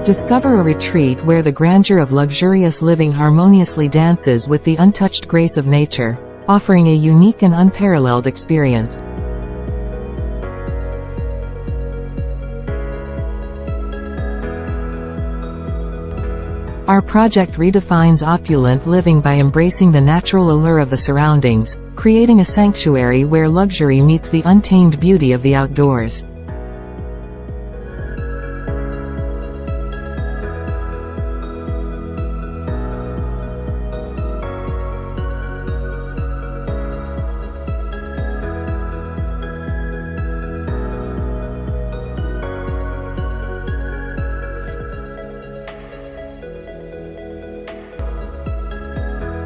Discover a retreat where the grandeur of luxurious living harmoniously dances with the untouched grace of nature, offering a unique and unparalleled experience. Our project redefines opulent living by embracing the natural allure of the surroundings, creating a sanctuary where luxury meets the untamed beauty of the outdoors.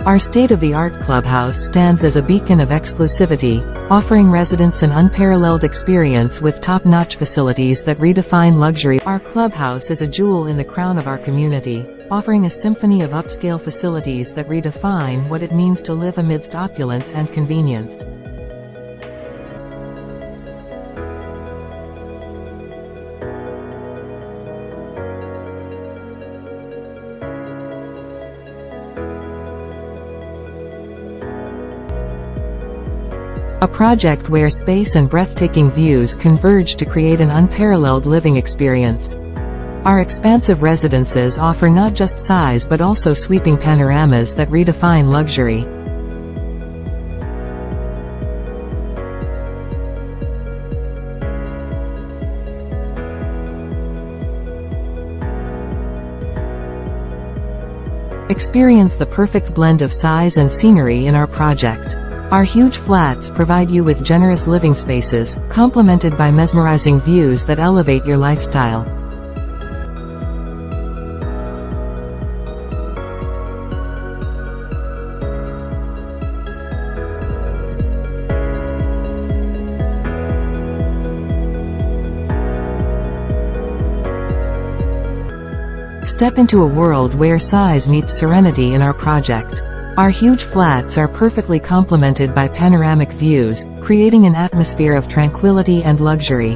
Our state-of-the-art clubhouse stands as a beacon of exclusivity, offering residents an unparalleled experience with top-notch facilities that redefine luxury. Our clubhouse is a jewel in the crown of our community, offering a symphony of upscale facilities that redefine what it means to live amidst opulence and convenience. A project where space and breathtaking views converge to create an unparalleled living experience. Our expansive residences offer not just size but also sweeping panoramas that redefine luxury. Experience the perfect blend of size and scenery in our project. Our huge flats provide you with generous living spaces, complemented by mesmerizing views that elevate your lifestyle. Step into a world where size meets serenity in our project. Our huge flats are perfectly complemented by panoramic views, creating an atmosphere of tranquility and luxury.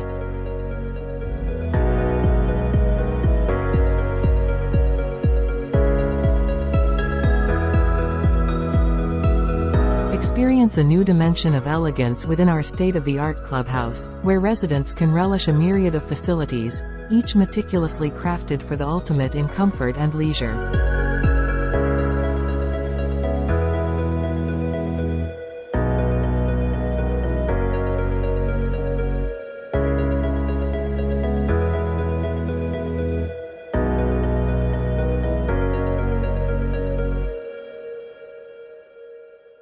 Experience a new dimension of elegance within our state-of-the-art clubhouse, where residents can relish a myriad of facilities, each meticulously crafted for the ultimate in comfort and leisure.